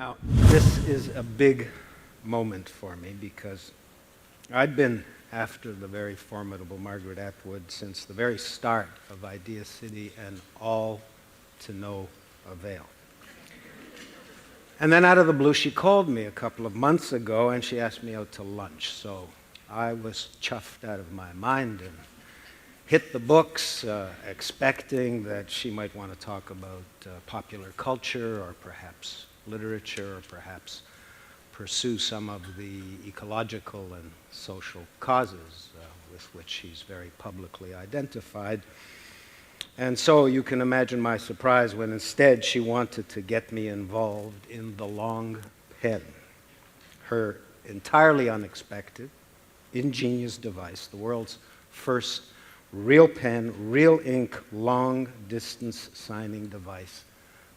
Now, this is a big moment for me because I'd been after the very formidable Margaret Atwood since the very start of ideacity, and all to no avail. And then out of the blue, she called me a couple of months ago and she asked me out to lunch. So I was chuffed out of my mind and hit the books, expecting that she might want to talk about popular culture or perhaps literature or perhaps pursue some of the ecological and social causes with which she's very publicly identified. And so you can imagine my surprise when instead she wanted to get me involved in the long pen, her entirely unexpected, ingenious device, the world's first real pen, real ink, long-distance signing device.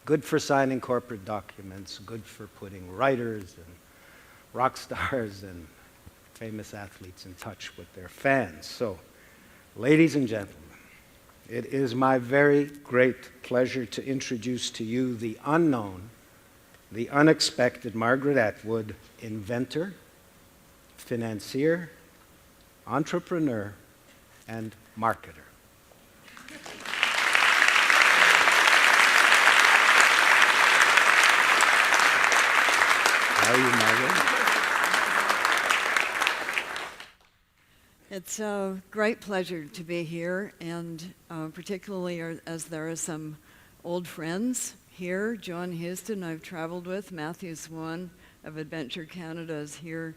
Good for signing corporate documents, good for putting writers and rock stars and famous athletes in touch with their fans. So, ladies and gentlemen, it is my very great pleasure to introduce to you the unknown, the unexpected Margaret Atwood, inventor, financier, entrepreneur, and marketer. How are you, Margaret? It's a great pleasure to be here, and particularly as there are some old friends here. John Houston I've traveled with, Matthew Swan of Adventure Canada is here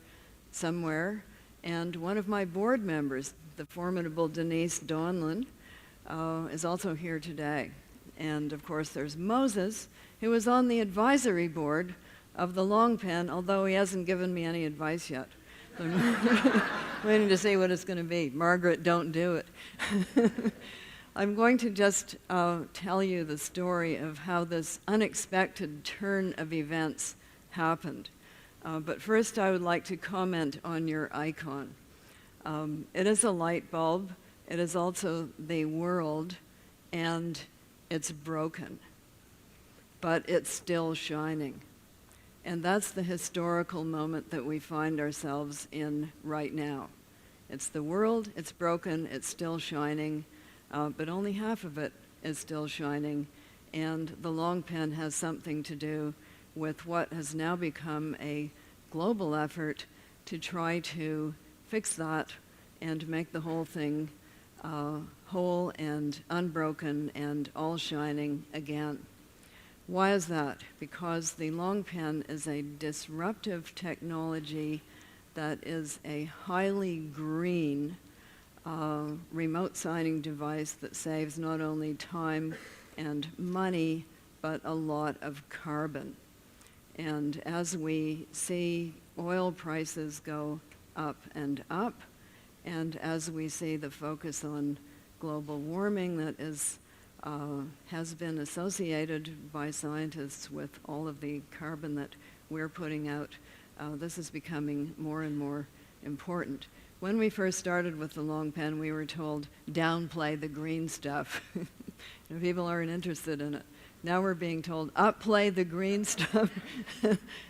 somewhere, and one of my board members, the formidable Denise Donlan, is also here today. And of course there's Moses, who was on the advisory board of the Long Pen, although he hasn't given me any advice yet. I'm waiting to see what it's going to be. Margaret, don't do it. I'm going to just tell you the story of how this unexpected turn of events happened. But first I would like to comment on your icon. It is a light bulb. It is also the world, and it's broken, but it's still shining. And that's the historical moment that we find ourselves in right now. It's the world, it's broken, it's still shining, but only half of it is still shining. And the Long Pen has something to do with what has now become a global effort to try to fix that and make the whole thing whole and unbroken and all shining again. Why is that? Because the Long Pen is a disruptive technology that is a highly green remote signing device that saves not only time and money, but a lot of carbon. And as we see oil prices go up, and as we see the focus on global warming that has been associated by scientists with all of the carbon that we're putting out, this is becoming more and more important. When we first started with the Long Pen, we were told, downplay the green stuff. People aren't interested in it. Now we're being told, upplay the green stuff.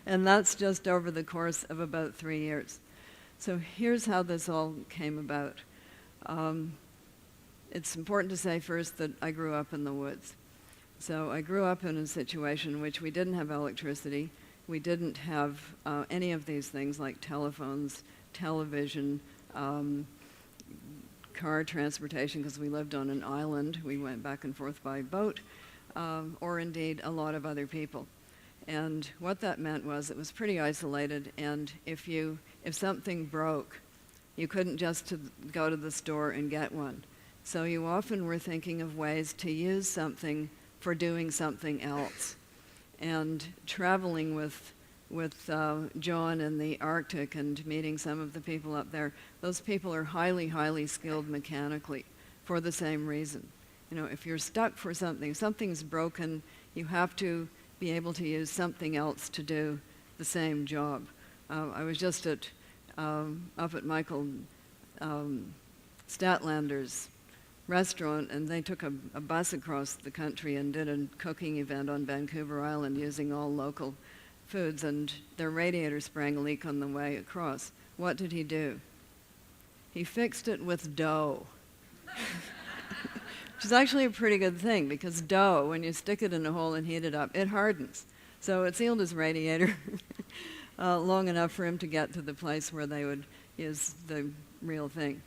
And that's just over the course of about 3 years. So here's how this all came about. It's important to say first that I grew up in the woods. So I grew up in a situation in which we didn't have electricity. We didn't have any of these things like telephones, television, car transportation, because we lived on an island. We went back and forth by boat, or indeed a lot of other people. And what that meant was it was pretty isolated, and if something broke, you couldn't just go to the store and get one. So you often were thinking of ways to use something for doing something else. And traveling with John in the Arctic and meeting some of the people up there, those people are highly, highly skilled mechanically for the same reason. You know, if you're stuck for something, something's broken, you have to be able to use something else to do the same job. I was just up at Michael Statlander's restaurant, and they took a bus across the country and did a cooking event on Vancouver Island using all local Foods, and their radiator sprang a leak on the way across. What did he do? He fixed it with dough. Which is actually a pretty good thing, because dough, when you stick it in a hole and heat it up, it hardens. So it sealed his radiator long enough for him to get to the place where they would use the real thing.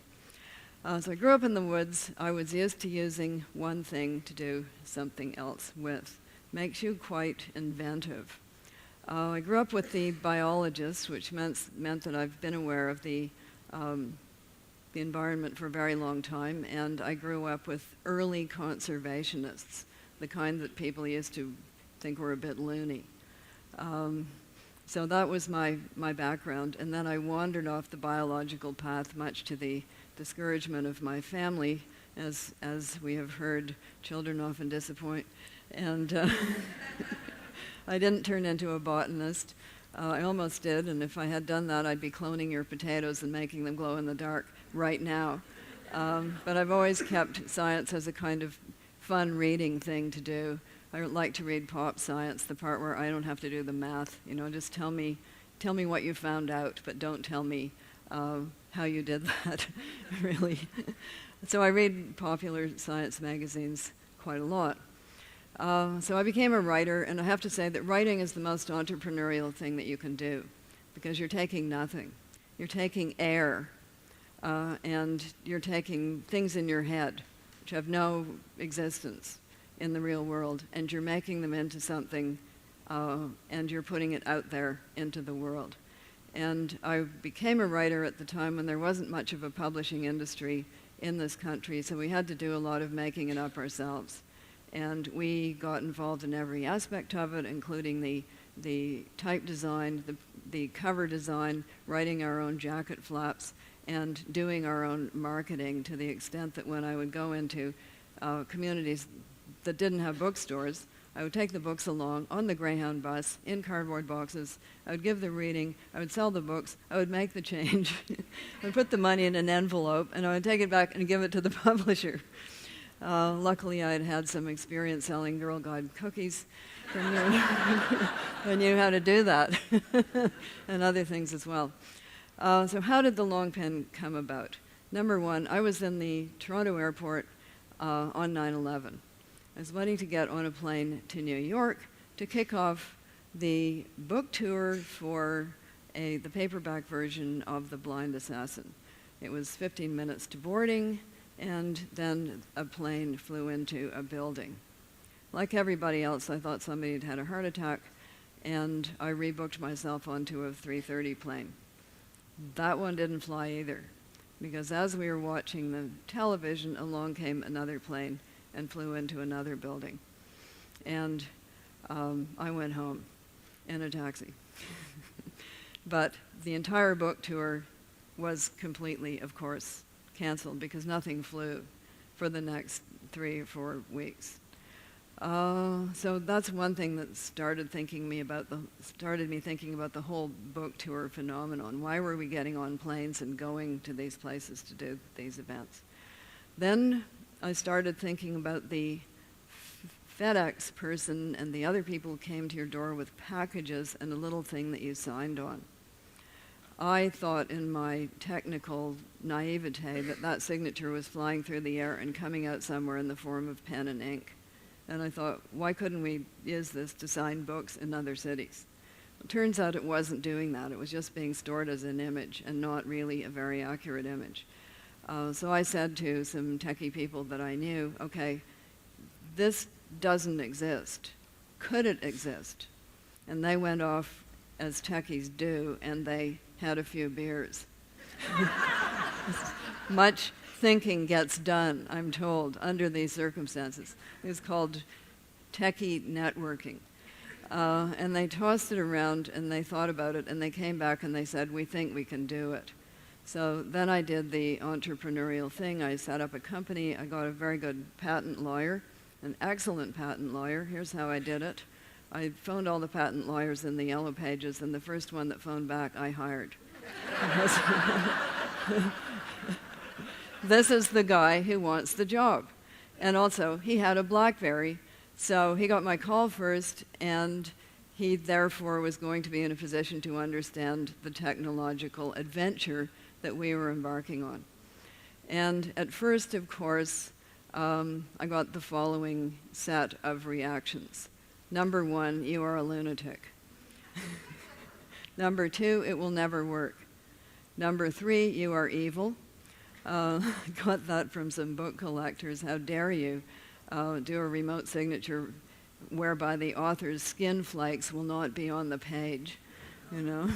So I grew up in the woods. I was used to using one thing to do something else with. Makes you quite inventive. I grew up with the biologist, which meant that I've been aware of the environment for a very long time, and I grew up with early conservationists, the kind that people used to think were a bit loony. So that was my background, and then I wandered off the biological path, much to the discouragement of my family. As we have heard, children often disappoint, and I didn't turn into a botanist. I almost did, and if I had done that, I'd be cloning your potatoes and making them glow in the dark right now. But I've always kept science as a kind of fun reading thing to do. I like to read pop science, the part where I don't have to do the math. You know, just tell me what you found out, but don't tell me how you did that, really. So I read popular science magazines quite a lot. So I became a writer, and I have to say that writing is the most entrepreneurial thing that you can do, because you're taking nothing. You're taking air, and you're taking things in your head which have no existence in the real world, and you're making them into something, and you're putting it out there into the world. And I became a writer at the time when there wasn't much of a publishing industry in this country, so we had to do a lot of making it up ourselves. And we got involved in every aspect of it, including the type design, the cover design, writing our own jacket flaps, and doing our own marketing, to the extent that when I would go into communities that didn't have bookstores, I would take the books along on the Greyhound bus in cardboard boxes. I would give the reading. I would sell the books. I would make the change. I would put the money in an envelope, and I would take it back and give it to the publisher. Luckily, I had had some experience selling Girl Guide cookies. I knew how to do that, and other things as well. So how did the long pen come about? Number one, I was in the Toronto airport on 9/11. I was waiting to get on a plane to New York to kick off the book tour for the paperback version of The Blind Assassin. It was 15 minutes to boarding, and then a plane flew into a building. Like everybody else, I thought somebody had had a heart attack, and I rebooked myself onto a 3:30 plane. That one didn't fly either, because as we were watching the television, along came another plane and flew into another building. And I went home in a taxi. But the entire book tour was completely, of course, canceled, because nothing flew for the next 3 or 4 weeks. So that's one thing that started me thinking about the whole book tour phenomenon. Why were we getting on planes and going to these places to do these events? Then I started thinking about the FedEx person and the other people who came to your door with packages and a little thing that you signed on. I thought, in my technical naivete, that signature was flying through the air and coming out somewhere in the form of pen and ink. And I thought, why couldn't we use this to sign books in other cities? It turns out it wasn't doing that. It was just being stored as an image and not really a very accurate image. So I said to some techie people that I knew, okay, this doesn't exist. Could it exist? And they went off, as techies do, and they had a few beers. Much thinking gets done, I'm told, under these circumstances. It's called techie networking. And they tossed it around, and they thought about it, and they came back and they said, we think we can do it. So then I did the entrepreneurial thing. I set up a company. I got a very good patent lawyer, an excellent patent lawyer. Here's how I did it. I phoned all the patent lawyers in the yellow pages, and the first one that phoned back, I hired. This is the guy who wants the job. And also, he had a BlackBerry, so he got my call first, and He therefore was going to be in a position to understand the technological adventure that we were embarking on. And at first, of course, I got the following set of reactions. Number one, you are a lunatic. Number two, it will never work. Number three, you are evil. Got that from some book collectors. How dare you do a remote signature whereby the author's skin flakes will not be on the page, you know?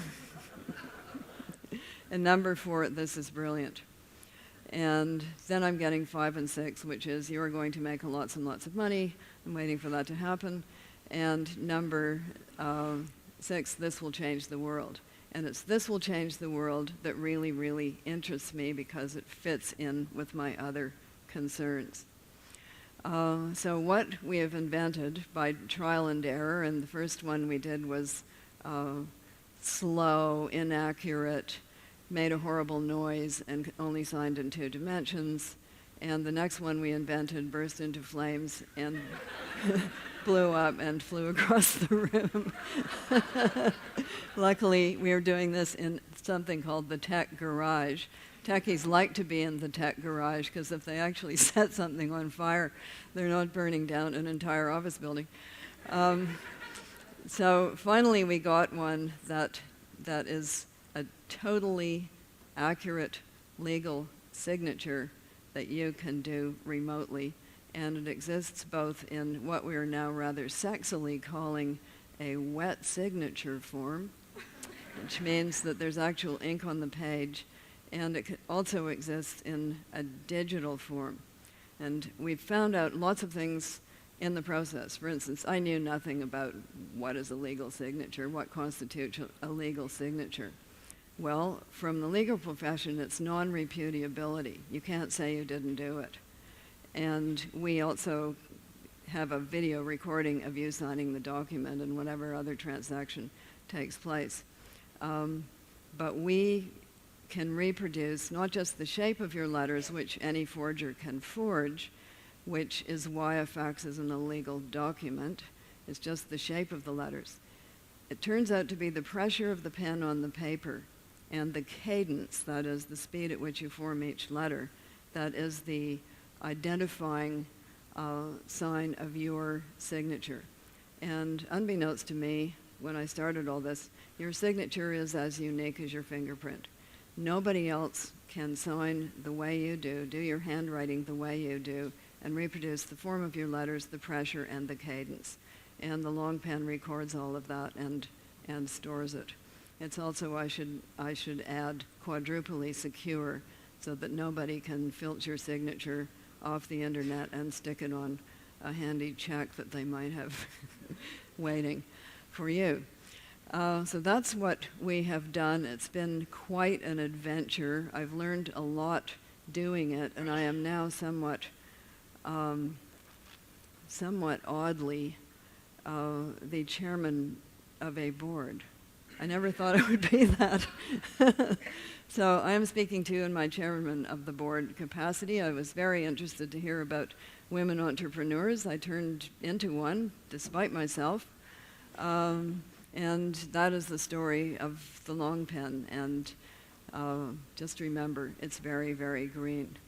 And number four, this is brilliant. And then I'm getting 5 and 6, which is you are going to make lots and lots of money. I'm waiting for that to happen. And number 6, this will change the world. And it's this will change the world that really, really interests me because it fits in with my other concerns. So what we have invented by trial and error, and the first one we did was slow, inaccurate, made a horrible noise, and only signed in 2 dimensions. And the next one we invented burst into flames and blew up and flew across the room. Luckily, we are doing this in something called the tech garage. Techies like to be in the tech garage because if they actually set something on fire, they're not burning down an entire office building. So finally we got one that is a totally accurate legal signature that you can do remotely. And it exists both in what we are now rather sexily calling a wet signature form, which means that there's actual ink on the page, and it also exists in a digital form. And we've found out lots of things in the process. For instance, I knew nothing about what is a legal signature, what constitutes a legal signature. Well, from the legal profession, it's non-repudiability. You can't say you didn't do it. And we also have a video recording of you signing the document and whatever other transaction takes place. But we can reproduce not just the shape of your letters, which any forger can forge, which is why a fax is an illegal document. It's just the shape of the letters. It turns out to be the pressure of the pen on the paper and the cadence, that is the speed at which you form each letter, that is the identifying sign of your signature. And unbeknownst to me, when I started all this, your signature is as unique as your fingerprint. Nobody else can sign the way you do your handwriting the way you do, and reproduce the form of your letters, the pressure, and the cadence. And the long pen records all of that and stores it. It's also, I should add, quadruply secure, so that nobody can filch your signature off the internet and stick it on a handy check that they might have waiting for you. So that's what we have done. It's been quite an adventure. I've learned a lot doing it, and I am now somewhat oddly the chairman of a board. I never thought it would be that. So I am speaking to you in my chairman of the board capacity. I was very interested to hear about women entrepreneurs. I turned into one, despite myself. And that is the story of the long pen. And just remember, it's very, very green.